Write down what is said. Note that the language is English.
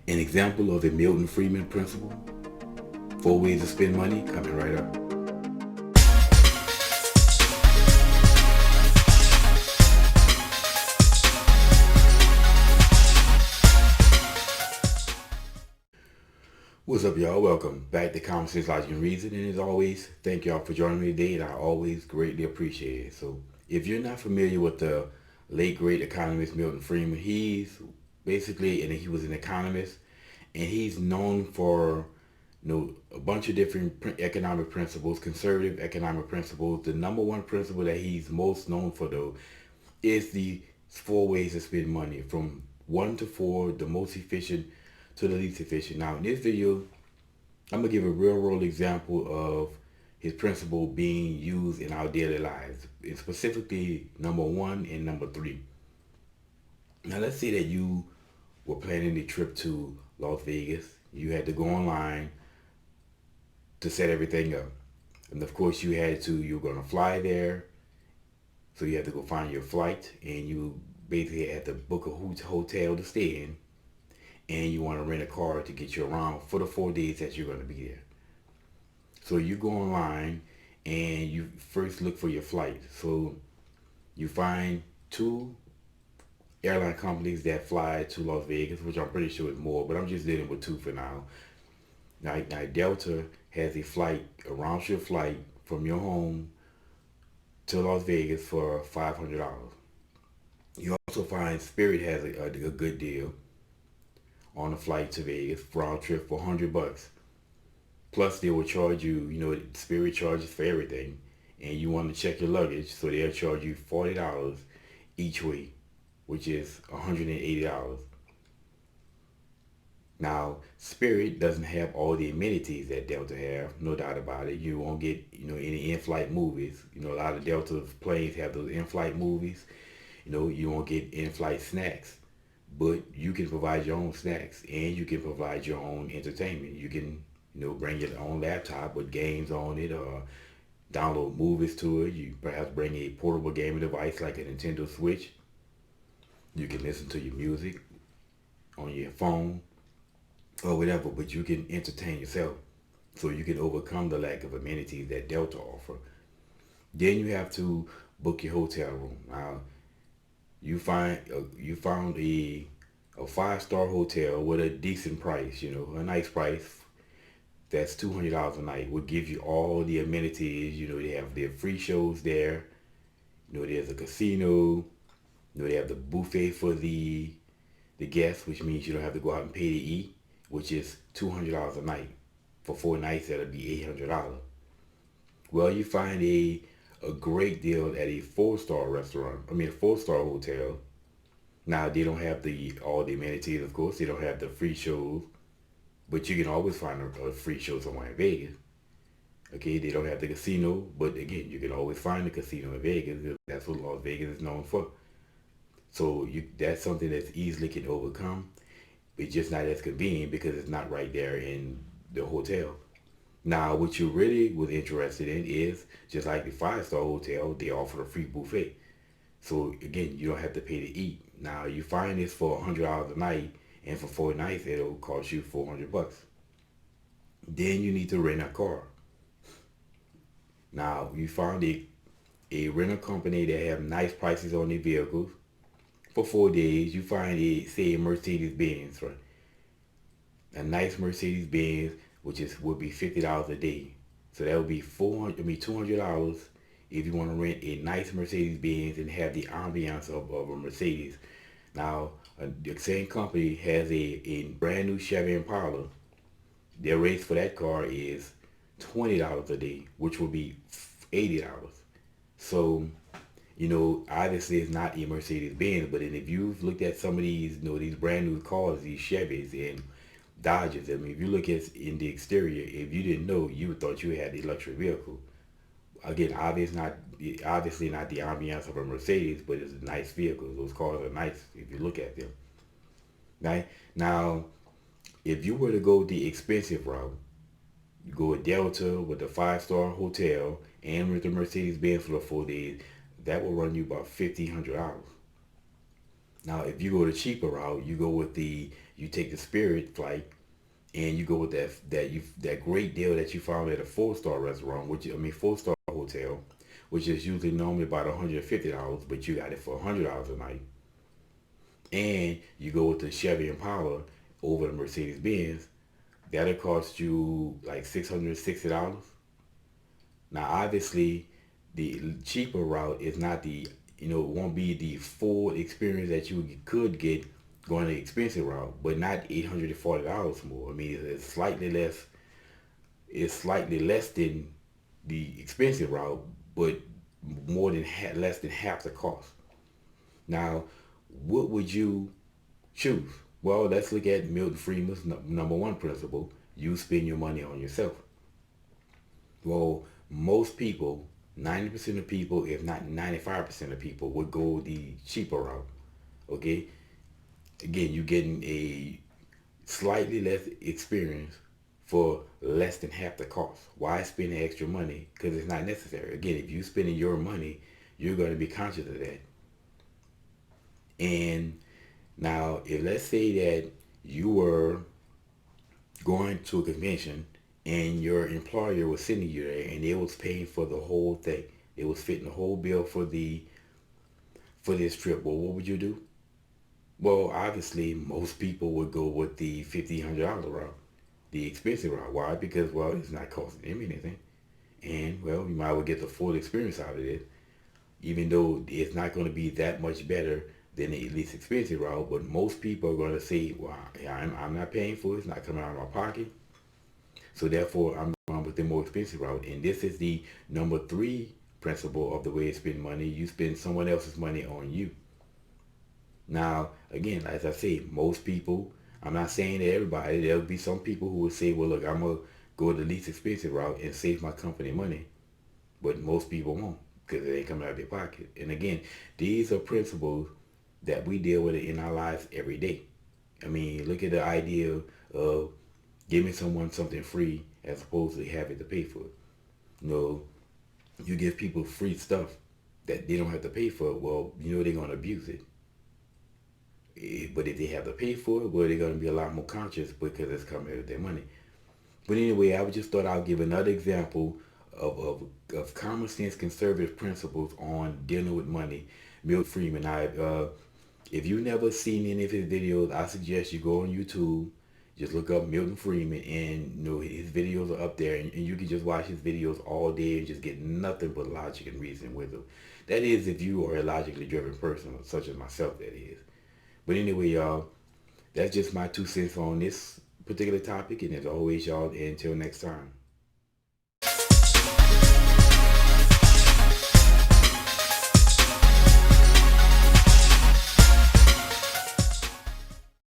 An example of the Milton Friedman principle, 4 ways to spend money, coming right up. What's up, y'all? Welcome back to Conversations, Logic, and Reason. And as always, thank y'all for joining me today, and I always greatly appreciate it. So, if you're not familiar with the late great economist Milton Friedman, he's basically, and he was an economist, and he's known for a bunch of different economic principles, conservative economic principles. The number one principle that he's most known for, though, is the 4 ways to spend money, from one to four, the most efficient to the least efficient. Now, in this video, I'm gonna give a real world example of his principle being used in our daily lives, and specifically number one and number three. Now, let's say that you were planning a trip to Las Vegas. You had to go online to set everything up, and of course, you were gonna fly there, so you had to go find your flight, and you basically had to book a hotel to stay in, and you want to rent a car to get you around for the 4 days that you're going to be there. So you go online and you first look for your flight. So you find two airline companies that fly to Las Vegas, which I'm pretty sure is more, but I'm just dealing with two for now. Now Delta has a round trip flight from your home to Las Vegas for $500. You also find Spirit has a good deal on a flight to Vegas round trip for $100. Plus, they will charge you, Spirit charges for everything, and you want to check your luggage, so they'll charge you $40 each way, which is $180. Now, Spirit doesn't have all the amenities that Delta have, no doubt about it. You won't get, any in-flight movies. A lot of Delta planes have those in-flight movies. You won't get in-flight snacks, but you can provide your own snacks, and you can provide your own entertainment. You can, bring your own laptop with games on it, or download movies to it. You perhaps bring a portable gaming device like a Nintendo Switch. You can listen to your music on your phone or whatever, but you can entertain yourself, so you can overcome the lack of amenities that Delta offer. Then you have to book your hotel room. Now, you found a 5-star hotel with a decent price, a nice price. That's $200 a night. Will give you all the amenities. They have their free shows there. There's a casino. They have the buffet for the guests, which means you don't have to go out and pay to eat, which is $200 a night. For 4 nights, that'll be $800. Well, you find a great deal at a 4-star restaurant. I mean, a 4-star hotel. Now, they don't have all the amenities, of course. They don't have the free shows, but you can always find a free show somewhere in Vegas. Okay, they don't have the casino, but again, you can always find the casino in Vegas. That's what Las Vegas is known for. So that's something that's easily can overcome. It's just not as convenient because it's not right there in the hotel. Now, what you really was interested in is, just like the 5-star hotel, they offer a free buffet. So again, you don't have to pay to eat. Now, you find this for $100 a night, and for 4 nights, it'll cost you $400. Then you need to rent a car. Now, you found a rental company that have nice prices on their vehicles. For 4 days, you find say a Mercedes Benz, right? A nice Mercedes Benz, which would be $50 a day. So that would be $200 if you want to rent a nice Mercedes Benz and have the ambiance of a Mercedes. Now, the same company has a brand new Chevy Impala. Their rates for that car is $20 a day, which would be $80. So, obviously it's not a Mercedes Benz, but then if you've looked at some of these, these brand new cars, these Chevys and Dodges, I mean, if you look at in the exterior, if you didn't know, you would thought you had a luxury vehicle. Again, obviously not the ambiance of a Mercedes, but it's a nice vehicle. Those cars are nice if you look at them. Right? Now, if you were to go the expensive route, you go with Delta with the 5-star hotel and with the Mercedes Benz for the 4 days, that will run you about $1,500. Now, if you go the cheaper route, you go with You take the Spirit flight and you go with that great deal that you found at a 4-star restaurant, which I mean 4-star hotel, which is usually normally about $150, but you got it for $100 a night. And you go with the Chevy Impala over the Mercedes Benz, that'll cost you like $660. Now, obviously, the cheaper route is not it won't be the full experience that you could get going the expensive route, but not $840 more. I mean, it's slightly less than the expensive route, but less than half the cost. Now, what would you choose? Well, let's look at Milton Friedman's number one principle. You spend your money on yourself. Well, most people, 90% of people, if not 95% of people, would go the cheaper route. Okay? Again, you're getting a slightly less experience for less than half the cost. Why spend the extra money? Because it's not necessary. Again, if you're spending your money, you're going to be conscious of that. And now, if let's say that you were going to a convention and your employer was sending you there and they was paying for the whole thing. They was fitting the whole bill for this trip. Well, what would you do? Well, obviously most people would go with the $1,500 route, the expensive route. Why? Because well, it's not costing them anything. And well, you might well get the full experience out of it, even though it's not going to be that much better than the least expensive route. But most people are going to say, well, I'm not paying for it. It's not coming out of my pocket. So therefore, I'm going with the more expensive route. And this is the number three principle of the way to spend money. You spend someone else's money on you. Now, again, as I say, most people, I'm not saying that everybody, there'll be some people who will say, well, look, I'm going to go the least expensive route and save my company money. But most people won't because it ain't coming out of their pocket. And again, these are principles that we deal with in our lives every day. I mean, look at the idea of giving someone something free as opposed to having to pay for it. You know, you give people free stuff that they don't have to pay for. Well, you know they're going to abuse it. But if they have to pay for it, well, they're going to be a lot more conscious because it's coming out of their money. But anyway, I would just thought I'll give another example of common sense conservative principles on dealing with money. Milton Friedman. If you've never seen any of his videos, I suggest you go on YouTube, just look up Milton Friedman, and you know his videos are up there, and you can just watch his videos all day and just get nothing but logic and reason with them. That is, if you are a logically driven person, such as myself, that is. But anyway, y'all, that's just my 2 cents on this particular topic, and as always, y'all, until next time.